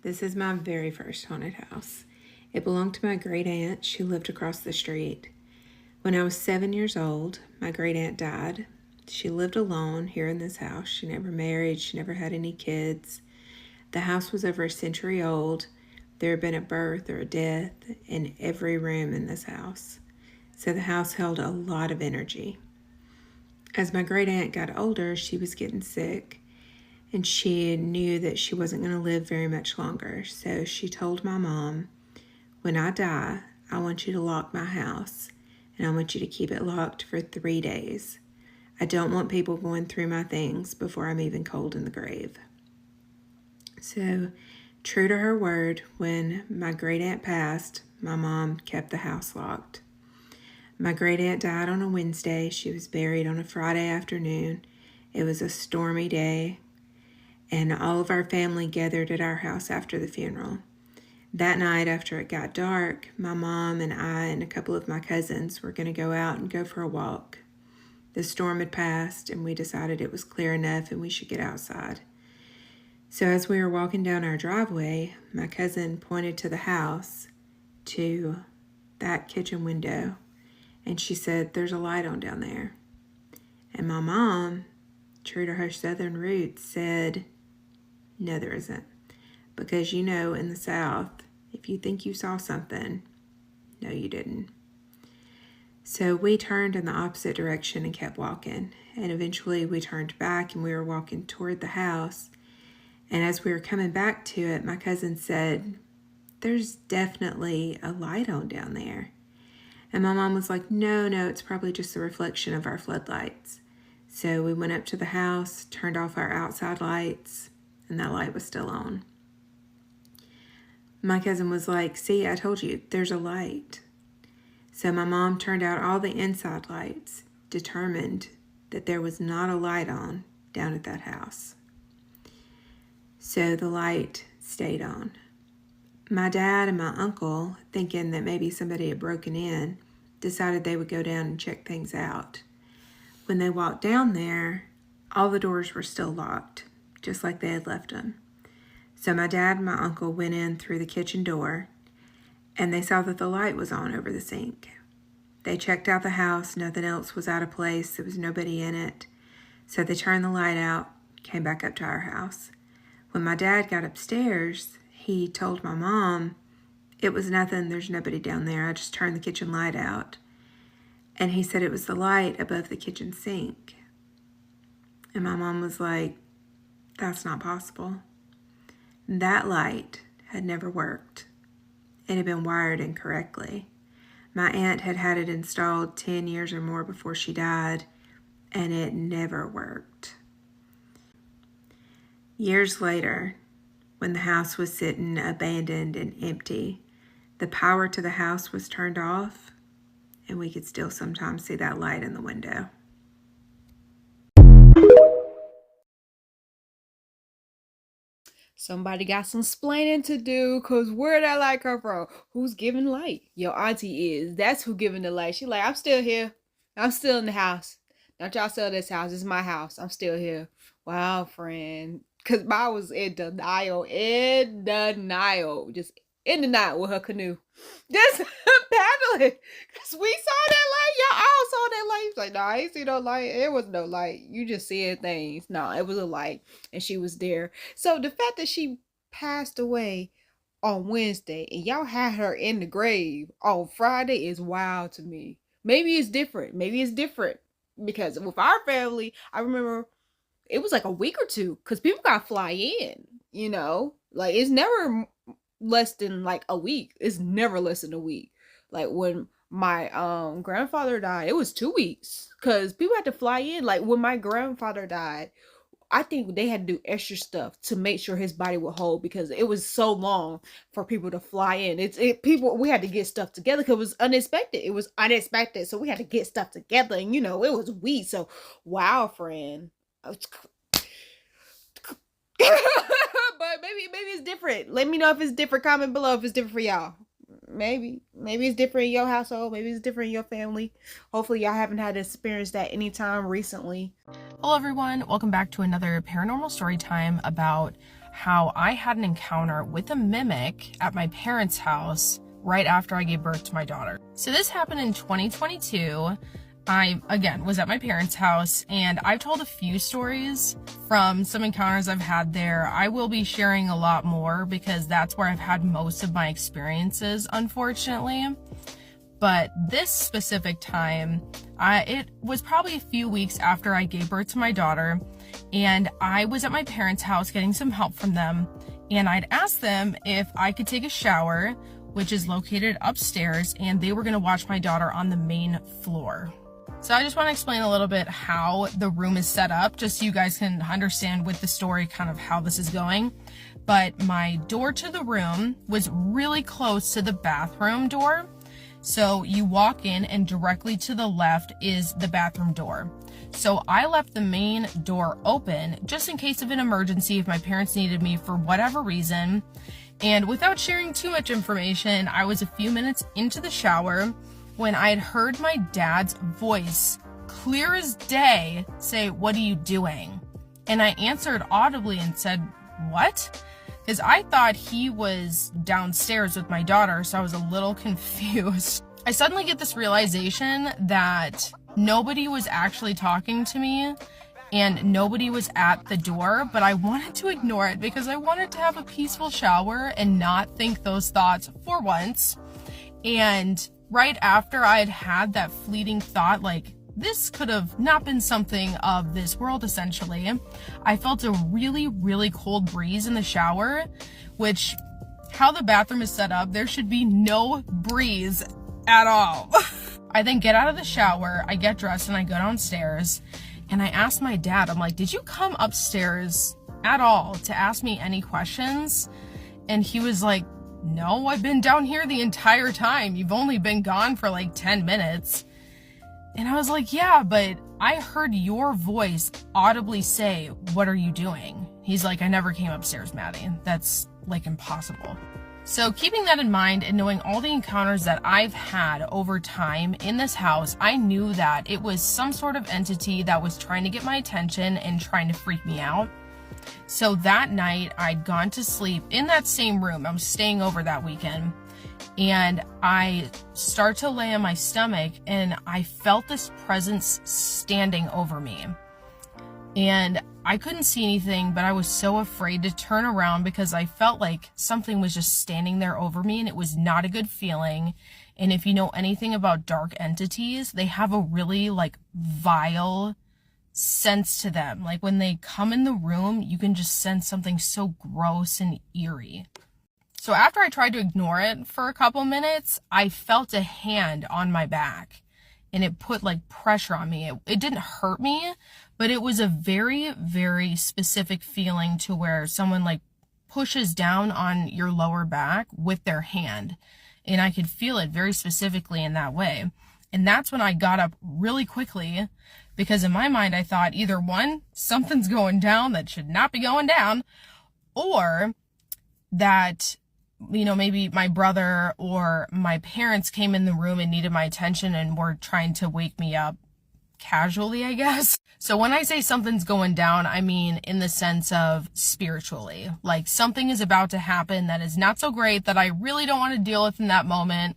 This is my very first haunted house. It belonged to my great aunt. She lived across the street. When I was 7 years old, my great aunt died. She lived alone here in this house. She never married. She never had any kids. The house was over a century old. There had been a birth or a death in every room in this house. So the house held a lot of energy. As my great aunt got older, she was getting sick, and she knew that she wasn't going to live very much longer. So she told my mom, when I die, I want you to lock my house, and I want you to keep it locked for 3 days. I don't want people going through my things before I'm even cold in the grave. So, true to her word, when my great aunt passed, my mom kept the house locked. My great aunt died on a Wednesday. She was buried on a Friday afternoon. It was a stormy day, and all of our family gathered at our house after the funeral. That night, after it got dark, my mom and I and a couple of my cousins were going to go out and go for a walk. The storm had passed, and we decided it was clear enough and we should get outside. So as we were walking down our driveway, my cousin pointed to the house, to that kitchen window, and she said, "There's a light on down there." And my mom, true to her southern roots, said, "No, there isn't. Because in the South, if you think you saw something, no, you didn't." So we turned in the opposite direction and kept walking. And eventually we turned back and we were walking toward the house. And as we were coming back to it, my cousin said, "There's definitely a light on down there." And my mom was like, no, it's probably just the reflection of our floodlights. So we went up to the house, turned off our outside lights, and that light was still on. My cousin was like, "See, I told you, there's a light." So my mom turned out all the inside lights, determined that there was not a light on down at that house. So the light stayed on. My dad and my uncle, thinking that maybe somebody had broken in, decided they would go down and check things out. When they walked down there, all the doors were still locked, just like they had left them. So my dad and my uncle went in through the kitchen door, and they saw that the light was on over the sink. They checked out the house. Nothing else was out of place. There was nobody in it. So they turned the light out, came back up to our house. When my dad got upstairs, he told my mom, "It was nothing, there's nobody down there. I just turned the kitchen light out." And he said it was the light above the kitchen sink. And my mom was like, "That's not possible." That light had never worked. It had been wired incorrectly. My aunt had had it installed 10 years or more before she died, and it never worked. Years later, when the house was sitting abandoned and empty, the power to the house was turned off, and we could still sometimes see that light in the window. Somebody got some splaining to do, cause where that light come from? Who's giving light? Your auntie is. That's who giving the light. She like, "I'm still here. I'm still in the house. Don't y'all sell this house. It's my house. I'm still here." Wow, friend. Cause I was in denial. Just in denial with her canoe. Just paddling. Cause we saw that light. Y'all all saw that light. Like, no, I ain't see no light. It was no light. You just seeing things. No, it was a light. And she was there. So the fact that she passed away on Wednesday and y'all had her in the grave on Friday is wild to me. Maybe it's different. Because with our family, I remember it was like a week or two because people got to fly in, like it's never less than like a week. It's never less than a week. Like when my grandfather died, it was 2 weeks because people had to fly in. Like when my grandfather died, I think they had to do extra stuff to make sure his body would hold because it was so long for people to fly in. We had to get stuff together because it was unexpected. So we had to get stuff together, and it was weeks. So wow, friend. But maybe it's different. Let me know if it's different. Comment below if it's different for y'all. Maybe it's different in your household. Maybe it's different in your family. Hopefully y'all haven't had to experience that anytime recently. Hello everyone, welcome back to another paranormal story time about how I had an encounter with a mimic at my parents' house right after I gave birth to my daughter. So this happened in 2022. I, again, was at my parents' house, and I've told a few stories from some encounters I've had there. I will be sharing a lot more because that's where I've had most of my experiences, unfortunately. But this specific time, it was probably a few weeks after I gave birth to my daughter, and I was at my parents' house getting some help from them, and I'd asked them if I could take a shower, which is located upstairs, and they were going to watch my daughter on the main floor. So I just want to explain a little bit how the room is set up, just so you guys can understand with the story kind of how this is going. But my door to the room was really close to the bathroom door. So you walk in and directly to the left is the bathroom door. So I left the main door open just in case of an emergency if my parents needed me for whatever reason. And without sharing too much information, I was a few minutes into the shower when I had heard my dad's voice, clear as day, say, "What are you doing?" And I answered audibly and said, "What?" Because I thought he was downstairs with my daughter, so I was a little confused. I suddenly get this realization that nobody was actually talking to me and nobody was at the door, but I wanted to ignore it because I wanted to have a peaceful shower and not think those thoughts for once. And right after I had had that fleeting thought, like, this could have not been something of this world, essentially, I felt a really, really cold breeze in the shower, which, how the bathroom is set up, there should be no breeze at all. I then get out of the shower, I get dressed, and I go downstairs, and I ask my dad, I'm like, "Did you come upstairs at all to ask me any questions?" And he was like, "No, I've been down here the entire time. You've only been gone for like 10 minutes. And I was like, "Yeah, but I heard your voice audibly say, 'What are you doing?'" He's like, "I never came upstairs, Maddie. That's like impossible." So keeping that in mind and knowing all the encounters that I've had over time in this house, I knew that it was some sort of entity that was trying to get my attention and trying to freak me out. So that night, I'd gone to sleep in that same room. I was staying over that weekend, and I start to lay on my stomach, and I felt this presence standing over me. And I couldn't see anything, but I was so afraid to turn around because I felt like something was just standing there over me, and it was not a good feeling. And if you know anything about dark entities, they have a really like vile sense to them. Like when they come in the room, you can just sense something so gross and eerie. So after I tried to ignore it for a couple minutes, I felt a hand on my back, and it put like pressure on me. It didn't hurt me, but it was a very, very specific feeling to where someone like pushes down on your lower back with their hand. And I could feel it very specifically in that way. And that's when I got up really quickly, because in my mind, I thought either one, something's going down that should not be going down, or that, you know, maybe my brother or my parents came in the room and needed my attention and were trying to wake me up casually, I guess. So when I say something's going down, I mean in the sense of spiritually, like something is about to happen that is not so great that I really don't want to deal with in that moment.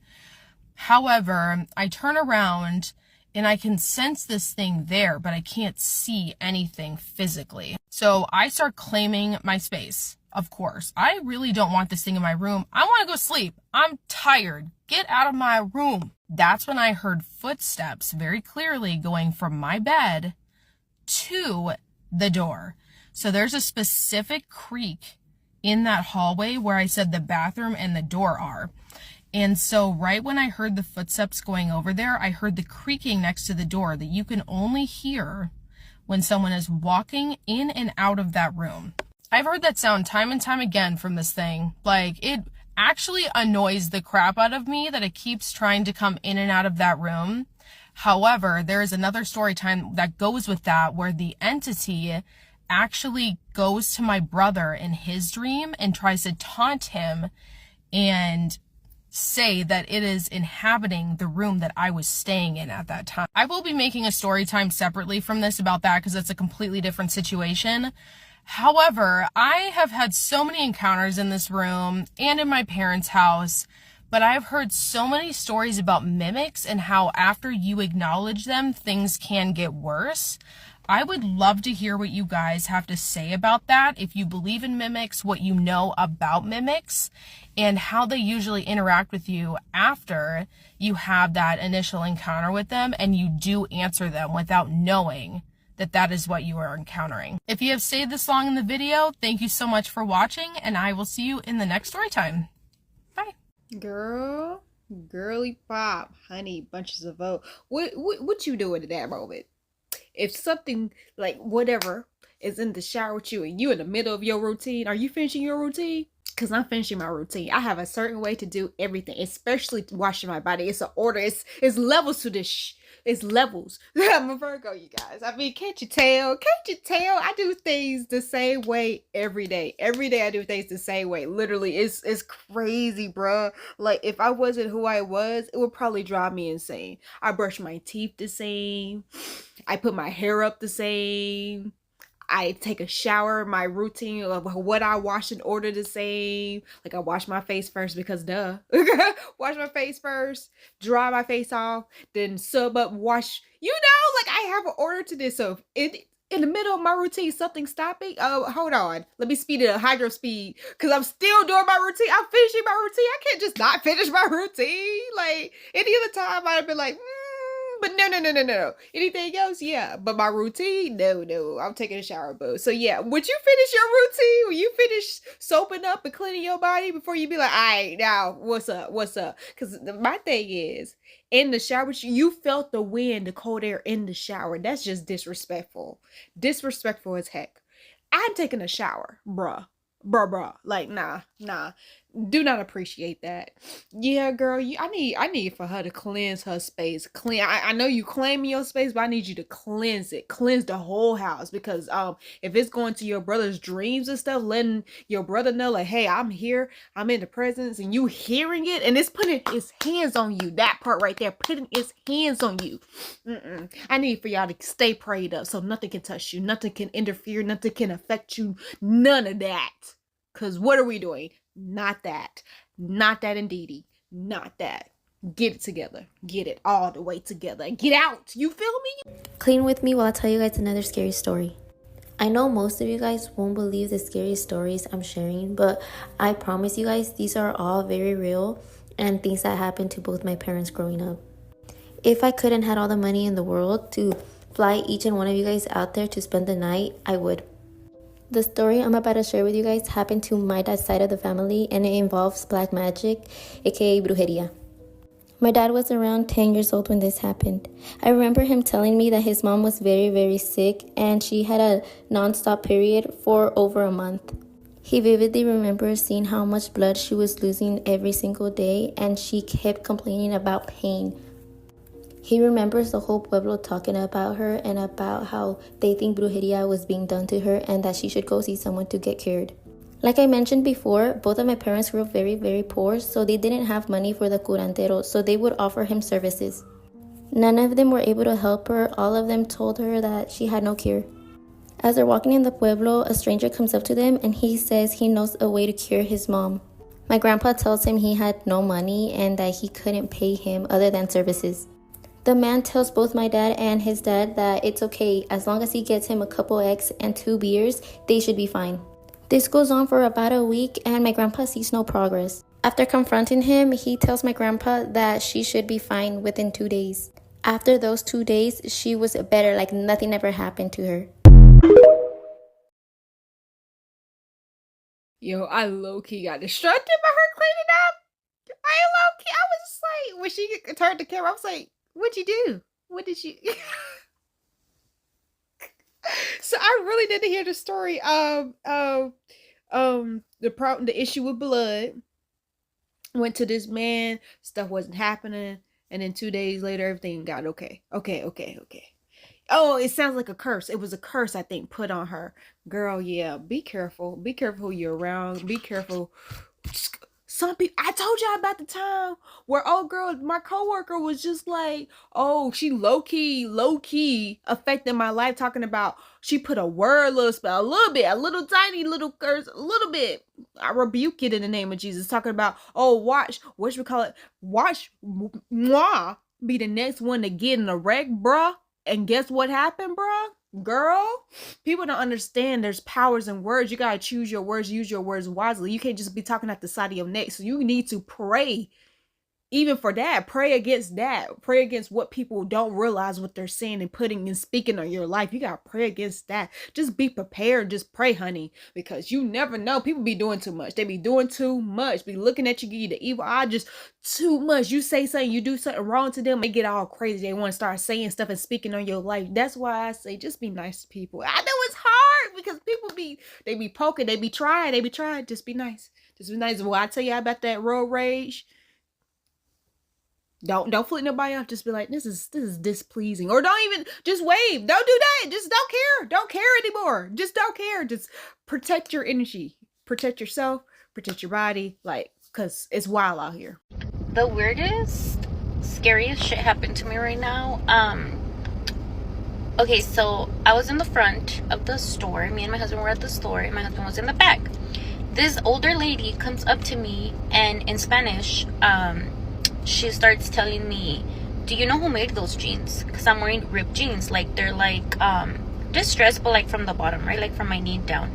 However, I turn around and I can sense this thing there, but I can't see anything physically. So I start claiming my space. Of course, I really don't want this thing in my room. I want to go sleep. I'm tired. Get out of my room. That's when I heard footsteps very clearly going from my bed to the door. So there's a specific creak in that hallway where I said the bathroom and the door are. And so right when I heard the footsteps going over there, I heard the creaking next to the door that you can only hear when someone is walking in and out of that room. I've heard that sound time and time again from this thing. Like, it actually annoys the crap out of me that it keeps trying to come in and out of that room. However, there is another story time that goes with that where the entity actually goes to my brother in his dream and tries to taunt him and say that it is inhabiting the room that I was staying in at that time. I will be making a story time separately from this about that because it's a completely different situation. However, I have had so many encounters in this room and in my parents' house, but I've heard so many stories about mimics and how after you acknowledge them, things can get worse. I would love to hear what you guys have to say about that. If you believe in mimics, what you know about mimics, and how they usually interact with you after you have that initial encounter with them and you do answer them without knowing that that is what you are encountering. If you have stayed this long in the video, thank you so much for watching, and I will see you in the next story time. Bye. Girl, girly pop, honey, bunches of oats. What you doing at that moment? If something like whatever is in the shower with you and you in the middle of your routine, are you finishing your routine? Because I'm finishing my routine. I have a certain way to do everything, especially washing my body. It's an order. It's levels to this. It's levels. I'm a Virgo, you guys. I mean, can't you tell? Can't you tell? I do things the same way every day. Every day I do things the same way. Literally, it's crazy, bruh. Like, if I wasn't who I was, it would probably drive me insane. I brush my teeth the same. I put my hair up the same. I take a shower, my routine of what I wash in order the same. Like, I wash my face first because duh. Wash my face first, dry my face off, then sub up, wash. You know, like, I have an order to this. So in the middle of my routine, something stopping. Oh, hold on. Let me speed it up, hydro speed. Because I'm still doing my routine. I'm finishing my routine. I can't just not finish my routine. Like, any other time I'd be like, but no. Anything else? Yeah. But my routine? No. I'm taking a shower, boo. So yeah, would you finish your routine? Will you finish soaping up and cleaning your body before you be like, all right, now, what's up? Because my thing is, in the shower, you felt the wind, the cold air in the shower. That's just disrespectful. Disrespectful as heck. I'm taking a shower, bruh. Like, nah. Do not appreciate that. Yeah, girl, I need for her to cleanse her space. I know you claiming your space, but I need you to cleanse it. Cleanse the whole house. Because if it's going to your brother's dreams and stuff, letting your brother know, like, hey, I'm here, I'm in the presence, and you hearing it, and it's putting its hands on you. That part right there, putting its hands on you. I need for y'all to stay prayed up so nothing can touch you, nothing can interfere, nothing can affect you, none of that. Because what are we doing? Not that indeedy. Not that. Get it together. Get it all the way together. Get out. You feel me? Clean with me while I tell you guys another scary story. I know most of you guys won't believe the scary stories I'm sharing, but I promise you guys these are all very real and things that happened to both my parents growing up. If I couldn't had all the money in the world to fly each and one of you guys out there to spend the night, I would. The story I'm about to share with you guys happened to my dad's side of the family, and it involves black magic, aka brujeria. My dad was around 10 years old when this happened. I remember him telling me that his mom was very, very sick and she had a non-stop period for over a month. He vividly remembers seeing how much blood she was losing every single day, and she kept complaining about pain. He remembers the whole pueblo talking about her and about how they think brujeria was being done to her and that she should go see someone to get cured. Like I mentioned before, both of my parents grew up very, very poor, so they didn't have money for the curandero, so they would offer him services. None of them were able to help her. All of them told her that she had no cure. As they're walking in the pueblo, a stranger comes up to them and he says he knows a way to cure his mom. My grandpa tells him he had no money and that he couldn't pay him other than services. The man tells both my dad and his dad that it's okay, as long as he gets him a couple eggs and 2 beers, they should be fine. This goes on for about a week and my grandpa sees no progress. After confronting him, he tells my grandpa that she should be fine within 2 days. After those 2 days, she was better, like nothing ever happened to her. Yo, I low-key got distracted by her cleaning up. I was just like, when she turned the camera, I was like, what'd you do? What did you... So I really didn't hear the story of the issue with blood. Went to this man, stuff wasn't happening, and then 2 days later everything got okay. Oh, it sounds like a curse. It was a curse, I think, put on her. Girl, yeah, be careful. Be careful who you're around. Be careful. Some people, I told y'all about the time where old girl, my coworker was just like, oh, she low key affected my life, talking about she put a word, a little spell, a little bit, a little tiny little curse, a little bit. I rebuke it in the name of Jesus. Talking about, oh, watch, what should we call it? Watch moi be the next one to get in a wreck, bruh. And guess what happened, bruh? Girl, people don't understand there's powers in words. You gotta choose your words, use your words wisely. You can't just be talking at the side of your neck. So you need to pray. Even for that, pray against that. Pray against what people don't realize what they're saying and putting and speaking on your life. You gotta pray against that. Just be prepared. Just pray, honey, because you never know. People be doing too much. They be doing too much. Be looking at you, give you the evil eye. Just too much. You say something, you do something wrong to them, they get all crazy. They want to start saying stuff and speaking on your life. That's why I say just be nice to people. I know it's hard because people they be poking, they be trying. Just be nice. Just be nice. Well, I tell you about that road rage. Don't flip nobody off. Just be like, this is displeasing. Or don't even, just wave. Don't do that. Just don't care. Don't care anymore. Just don't care. Just protect your energy. Protect yourself. Protect your body. Like, because it's wild out here. The weirdest, scariest shit happened to me right now. Okay, so I was in the front of the store. Me and my husband were at the store, and my husband was in the back. This older lady comes up to me, and in Spanish, she starts telling me, do you know who made those jeans? Because I'm wearing ripped jeans. Like, they're like distressed, but like from the bottom, right? Like from my knee down.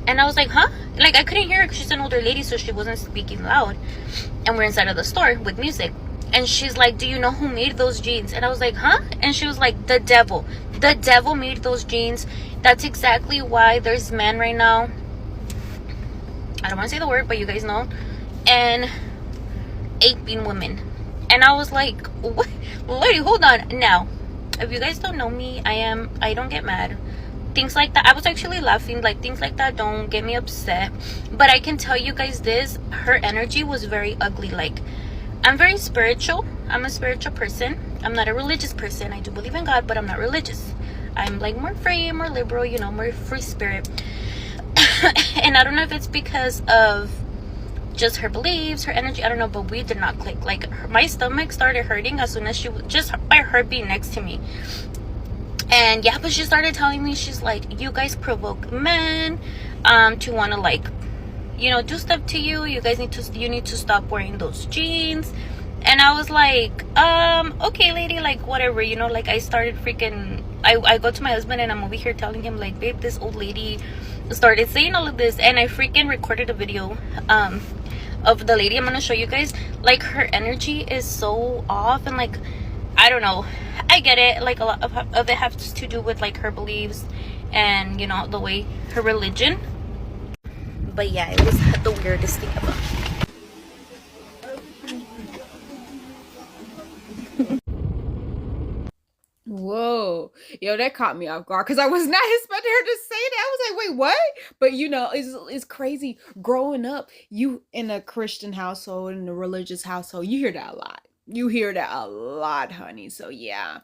And I was like, huh? Like, I couldn't hear her because she's an older lady, so she wasn't speaking loud. And we're inside of the store with music. And she's like, do you know who made those jeans? And I was like, huh? And she was like, the devil. The devil made those jeans. That's exactly why there's men right now. I don't want to say the word, but you guys know. And aping women. And I was like, what? Lady, hold on. Now, if you guys don't know me, I don't get mad. Things like that, I was actually laughing. Like, things like that don't get me upset. But I can tell you guys this, her energy was very ugly. Like, I'm very spiritual. I'm a spiritual person. I'm not a religious person. I do believe in God, but I'm not religious. I'm like more free, more liberal, you know, more free spirit. And I don't know if it's because of just her beliefs, her energy, I don't know, but we did not click. Like, my stomach started hurting as soon as she was, just by her being next to me. And yeah, but she started telling me, she's like, you guys provoke men to want to, like, you know, do stuff to you. You guys need to stop wearing those jeans. And I was like, okay, lady, like, whatever, you know. Like, I started freaking, I go to my husband and I'm over here telling him, like, babe, this old lady started saying all of this. And I freaking recorded a video of the lady. I'm gonna show you guys. Like, her energy is so off, and like, I don't know, I get it, like, a lot of it has to do with like her beliefs and, you know, the way, her religion. But yeah, it was the weirdest thing ever. Whoa, yo, that caught me off guard because I was not expecting her to say that. I was like, wait, what? But you know, it's crazy. Growing up, you in a Christian household, in a religious household, you hear that a lot. You hear that a lot, honey. So yeah,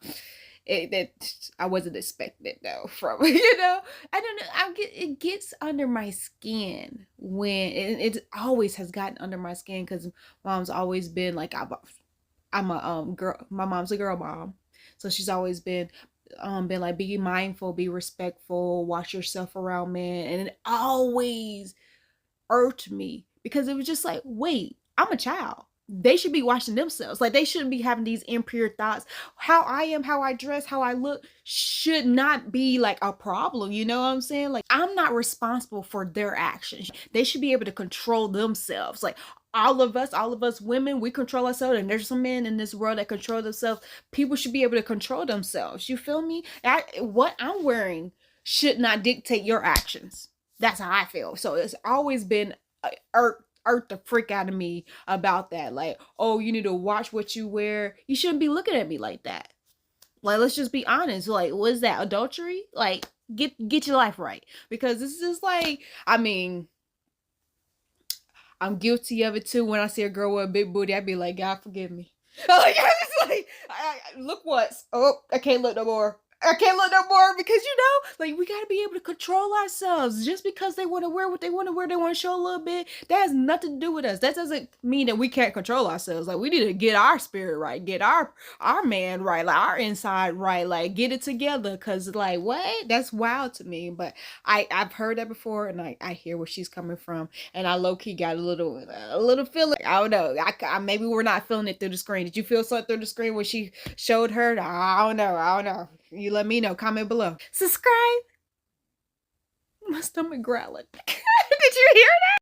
I wasn't expecting it though. From you know, I don't know. It gets under my skin when it always has gotten under my skin because mom's always been like, I'm a girl. My mom's a girl mom. So she's always been like, be mindful, be respectful, watch yourself around men. And it always irked me because it was just like, wait, I'm a child. They should be watching themselves. Like, they shouldn't be having these impure thoughts. How I am, how I dress, how I look should not be like a problem. You know what I'm saying? Like, I'm not responsible for their actions. They should be able to control themselves. Like, all of us women, we control ourselves, and there's some men in this world that control themselves. People should be able to control themselves. You feel me? What I'm wearing should not dictate your actions. That's how I feel. So it's always been irked the freak out of me about that. Like, oh, you need to watch what you wear. You shouldn't be looking at me like that. Like, let's just be honest. Like, what is that, adultery? Like, get your life right. Because this is like, I mean, I'm guilty of it too. When I see a girl with a big booty, I'd be like, God forgive me. Like, I just like, look what's, oh, I can't look no more. I can't look no more because like we gotta be able to control ourselves. Just because they want to wear what they want to wear, they want to show a little bit. That has nothing to do with us. That doesn't mean that we can't control ourselves. Like we need to get our spirit right, get our man right, like our inside right, like get it together. Cause like what? That's wild to me. But I've heard that before, and I hear where she's coming from, and I low key got a little feeling. I don't know. I maybe we're not feeling it through the screen. Did you feel something through the screen when she showed her? I don't know. You let me know. Comment below. Subscribe. My stomach growling. Did you hear that?